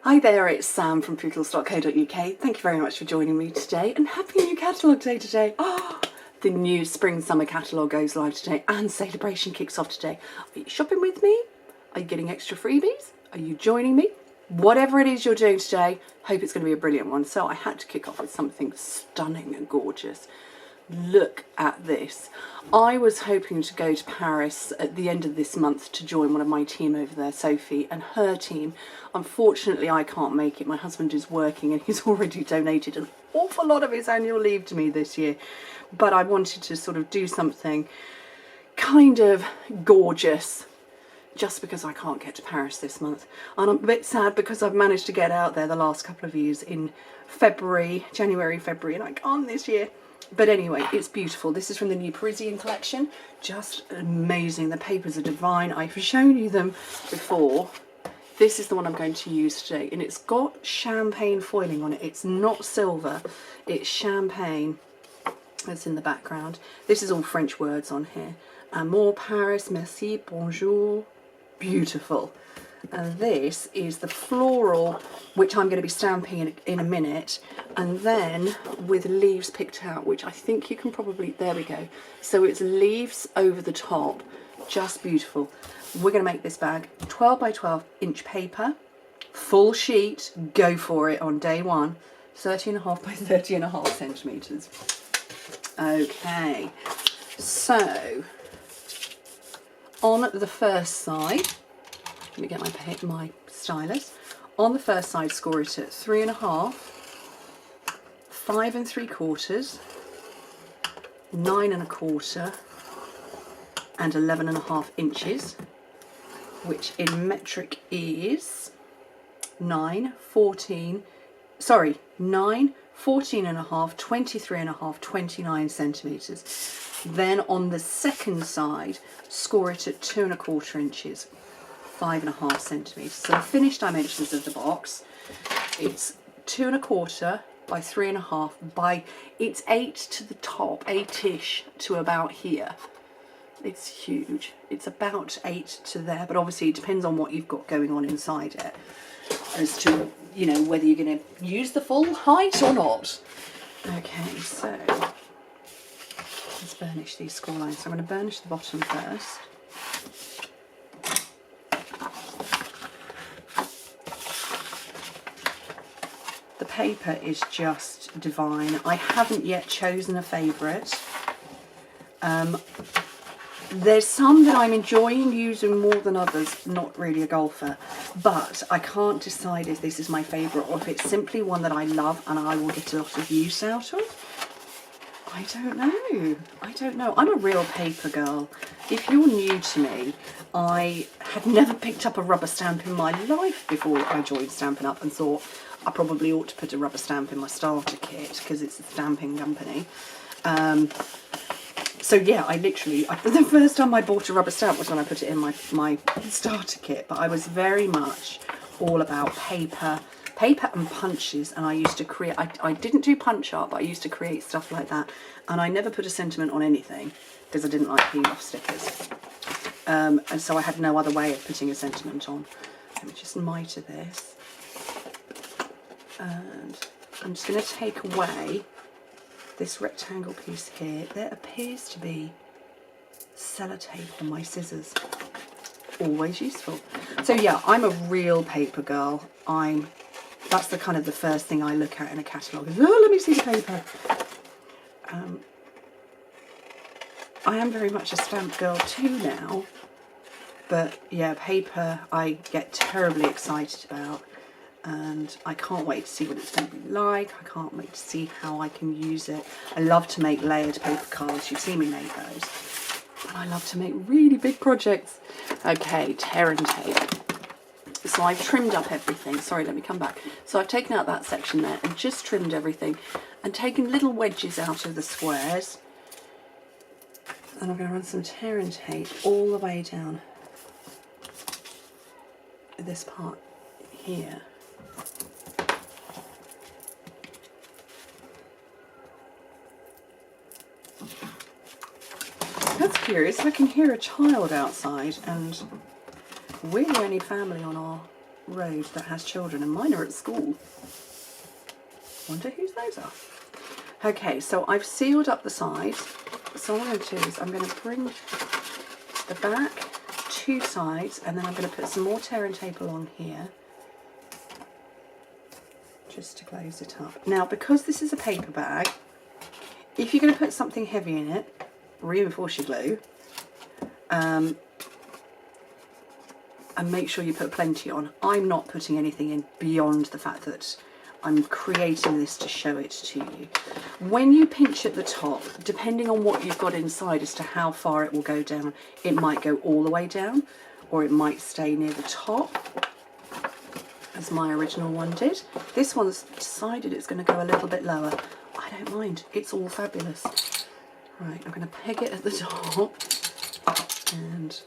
Hi there, it's Sam from Pootles.co.uk. Thank you very much for joining me today, and happy new catalogue day today. The new spring-summer catalogue goes live today and celebration kicks off today. Are you shopping with me? Are you getting extra freebies? Are you joining me? Whatever it is you're doing today, hope it's going to be a brilliant one. So I had to kick off with something stunning and gorgeous. Look at this. I was hoping to go to Paris at the end of this month to join one of my team over there, Sophie, and her team. Unfortunately, I can't make it. My husband is working and he's already donated an awful lot of his annual leave to me this year. But I wanted to sort of do something kind of gorgeous just because I can't get to Paris this month. And I'm a bit sad because I've managed to get out there the last couple of years in January, February, and I can't this year. But anyway, it's beautiful. This is from the new Parisian collection. Just amazing. The papers are divine. I've shown you them before. This is the one I'm going to use today. And it's got champagne foiling on it. It's not silver. It's champagne. That's in the background. This is all French words on here. Amour, Paris, merci, bonjour. Beautiful. And this is the floral, which I'm going to be stamping in a minute, and then with leaves picked out, which I think you can probably, there we go. So it's leaves over the top, just beautiful. We're going to make this bag 12 by 12 inch paper, full sheet, go for it on day one, 30.5 by 30.5 centimetres. Okay, so on the first side, let me get my stylus. On the first side, score it at 3.5, 5 3/4, 9 1/4, and 11.5 inches, which in metric is 9, 14, 9, 14.5, 23.5, 29 centimetres. Then on the second side, score it at 2 1/4 inches. 5.5 centimetres. So the finished dimensions of the box, it's 2 1/4 by 3.5 by, it's 8 to the top, 8ish to about here. It's huge. It's about 8 to there, but obviously it depends on what you've got going on inside it as to, you know, whether you're going to use the full height or not. Okay, so let's burnish these score lines. So I'm going to burnish the bottom first. The paper is just divine. I haven't yet chosen a favourite. There's some that I'm enjoying using more than others, not really a golfer, but I can't decide if this is my favourite or if it's simply one that I love and I will get a lot of use out of. I don't know. I'm a real paper girl. If you're new to me, I had never picked up a rubber stamp in my life before I joined Stampin' Up, and thought I probably ought to put a rubber stamp in my starter kit because it's a stamping company. So yeah, the first time I bought a rubber stamp was when I put it in my starter kit, but I was very much all about paper and punches, and I used to create, I didn't do punch art, but I used to create stuff like that, and I never put a sentiment on anything because I didn't like peel off stickers, and so I had no other way of putting a sentiment on. Let me just mitre this, and I'm just going to take away this rectangle piece here. There appears to be sellotape on my scissors. Always useful. So yeah, I'm a real paper girl. That's the kind of the first thing I look at in a catalogue is, oh, let me see the paper. I am very much a stamp girl too now, but yeah, paper I get terribly excited about, and I can't wait to see what it's going to be like. I can't wait to see how I can use it. I love to make layered paper cards. You've seen me make those. And I love to make really big projects. Okay, tear and tape. So I've trimmed up everything. Sorry, let me come back. So I've taken out that section there and just trimmed everything and taken little wedges out of the squares. And I'm going to run some tear and tape all the way down this part here. That's curious. I can hear a child outside, and we're the only family on our road that has children, and mine are at school. Wonder whose those are. Okay, so I've sealed up the sides. So what I'm going to do is I'm going to bring the back, 2 sides, and then I'm going to put some more tear and tape along here, just to close it up. Now, because this is a paper bag, if you're going to put something heavy in it, reinforce your glue, and make sure you put plenty on. I'm not putting anything in beyond the fact that I'm creating this to show it to you. When you pinch at the top, depending on what you've got inside as to how far it will go down, it might go all the way down, or it might stay near the top, as my original one did. This one's decided it's going to go a little bit lower. I don't mind, it's all fabulous. Right, I'm going to peg it at the top and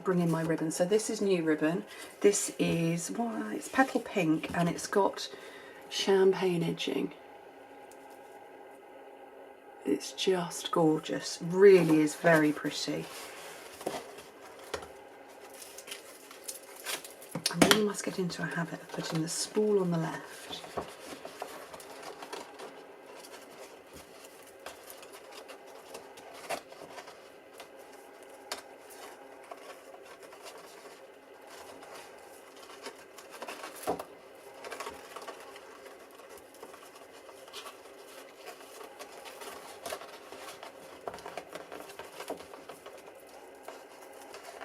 bring in my ribbon. So this is new ribbon. This is, well, it's petal pink, and it's got champagne edging. It's just gorgeous, really is very pretty. I really must get into a habit of putting the spool on the left.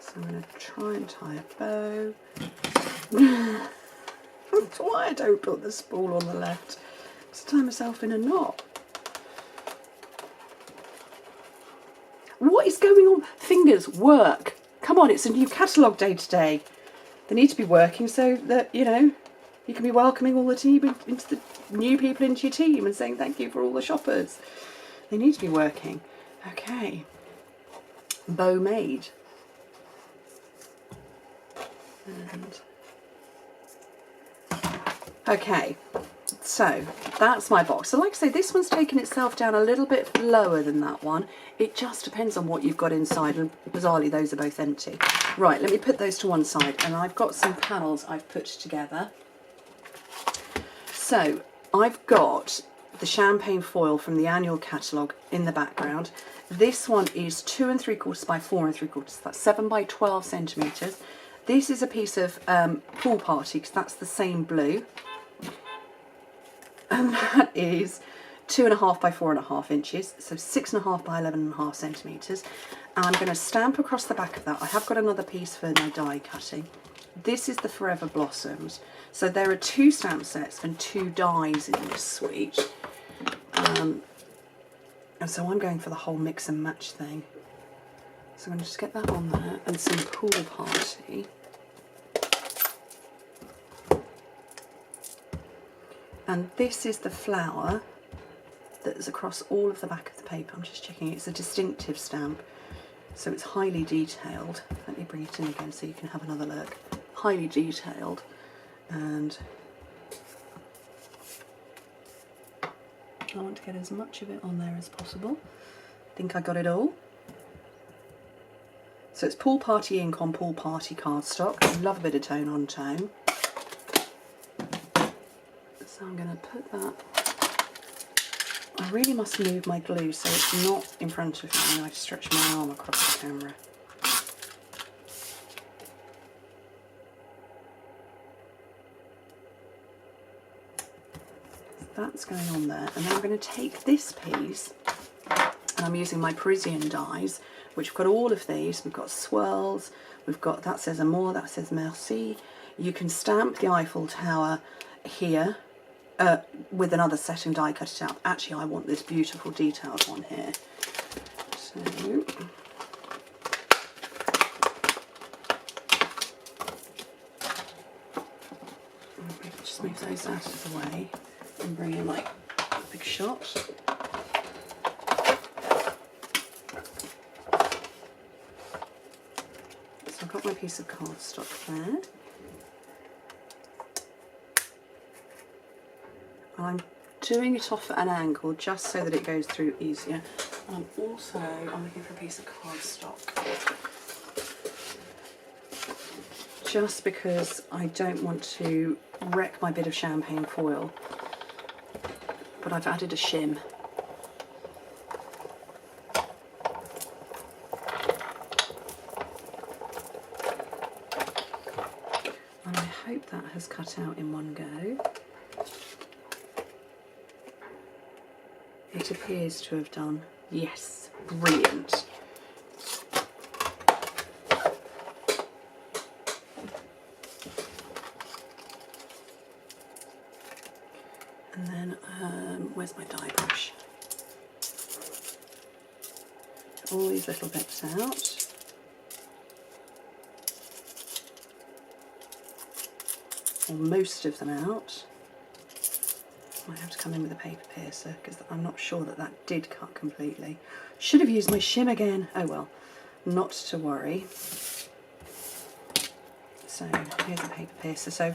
So I'm going to try and tie a bow. That's why I don't put the spool on the left. To tie myself in a knot. What is going on? Fingers, work. Come on, it's a new catalogue day today. They need to be working so that, you know, you can be welcoming all the team into the new people into your team and saying thank you for all the shoppers. They need to be working. Okay. Bow made. And okay, so that's my box. So like I say, this one's taken itself down a little bit lower than that one. It just depends on what you've got inside, and bizarrely those are both empty. Right, let me put those to one side, and I've got some panels I've put together. So I've got the champagne foil from the annual catalogue in the background. This one is 2 3/4 by 4 3/4. That's 7 by 12 centimetres. This is a piece of Pool Party, because that's the same blue. And that is 2.5 by 4.5 inches, so 6.5 by 11.5 centimetres. And I'm going to stamp across the back of that. I have got another piece for my die cutting. This is the Forever Blossoms. So there are 2 stamp sets and 2 dies in this suite. And so I'm going for the whole mix and match thing. So I'm going to just get that on there, and some Pool Party. And this is the flower that is across all of the back of the paper. I'm just checking, it's a distinctive stamp, so it's highly detailed. Let me bring it in again so you can have another look. Highly detailed, and I want to get as much of it on there as possible. I think I got it all. So it's Pool Party ink on Pool Party cardstock. I love a bit of tone on tone. So I'm going to put that. I really must move my glue so it's not in front of me. I have to stretch my arm across the camera. That's going on there, and then I'm going to take this piece, and I'm using my Parisian dies, which have got all of these. We've got swirls, we've got, that says Amour, that says Merci. You can stamp the Eiffel Tower here with another set and die cut it out. Actually, I want this beautiful detailed one here. So just move those out of the way and bring in my big shot. So I've got my piece of cardstock there. I'm doing it off at an angle just so that it goes through easier. And I'm looking for a piece of cardstock. just because I don't want to wreck my bit of champagne foil. But I've added a shim. And I hope that has cut out in one go. It appears to have done. Yes, brilliant. And then, where's my dye brush? Get all these little bits out. Or most of them out. Might have to come in with a paper piercer because I'm not sure that that did cut completely. Should have used my shim again. Oh well, not to worry. So here's a paper piercer. So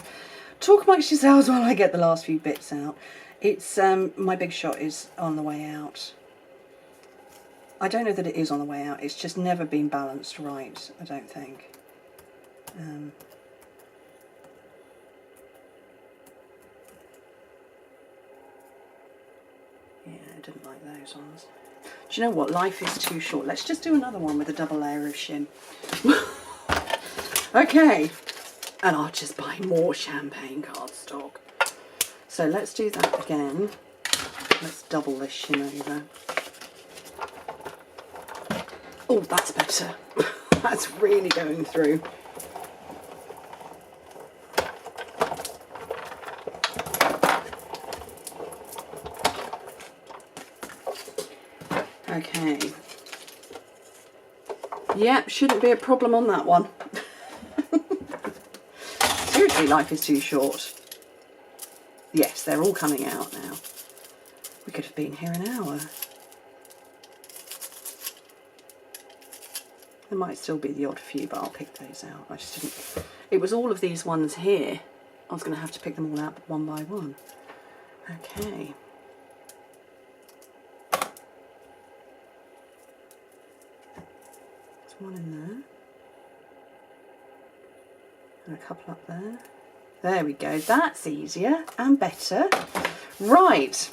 talk amongst yourselves while I get the last few bits out. It's my big shot is on the way out. I don't know that it is on the way out. It's just never been balanced right, I don't think. Yeah, I didn't like those ones. Do you know what? Life is too short. Let's just do another one with a double layer of shim. Okay. And I'll just buy more champagne cardstock. So let's do that again. Let's double this shim over. Oh, that's better. That's really going through. Okay. Yep, shouldn't be a problem on that one. Seriously, life is too short. Yes, they're all coming out now. We could have been here an hour. There might still be the odd few, but I'll pick those out. I just didn't... It was all of these ones here. I was going to have to pick them all out one by one. Okay. There's one in there. And a couple up there. There we go. That's easier and better. Right.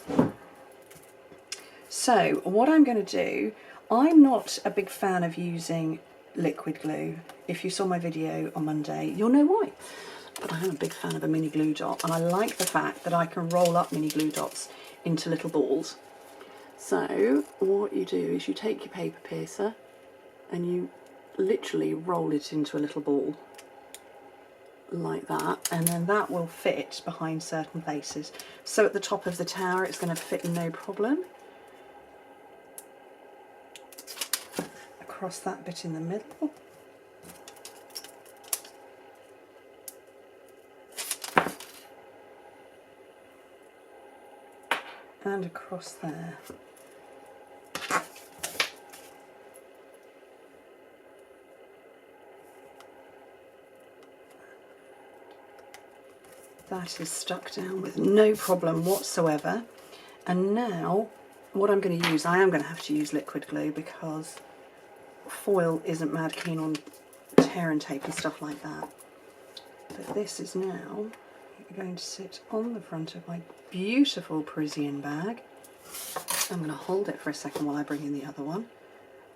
So what I'm going to do, I'm not a big fan of using liquid glue. If you saw my video on Monday, you'll know why. But I am a big fan of a mini glue dot, and I like the fact that I can roll up mini glue dots into little balls. So what you do is you take your paper piercer and you literally roll it into a little ball like that, and then that will fit behind certain places. So at the top of the tower it's going to fit no problem. Across that bit in the middle. And across there. That is stuck down with no problem whatsoever. And now what I'm going to use, I am going to have to use liquid glue because foil isn't mad keen on tear and tape and stuff like that. But this is now going to sit on the front of my beautiful Parisian bag. I'm going to hold it for a second while I bring in the other one.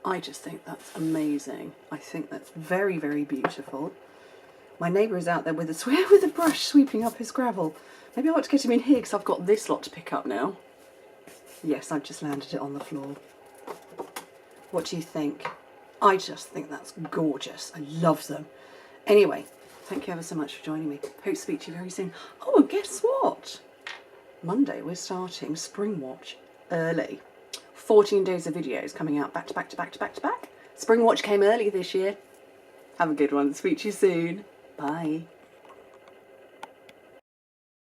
I just think that's amazing. I think that's very, very beautiful. My neighbour is out there with a brush sweeping up his gravel. Maybe I ought to get him in here because I've got this lot to pick up now. Yes, I've just landed it on the floor. What do you think? I just think that's gorgeous. I love them. Anyway, thank you ever so much for joining me. Hope to speak to you very soon. Oh, and guess what? Monday we're starting Spring Watch early. 14 days of videos coming out back to back to back to back to back. Spring Watch came early this year. Have a good one. Speak to you soon. Bye.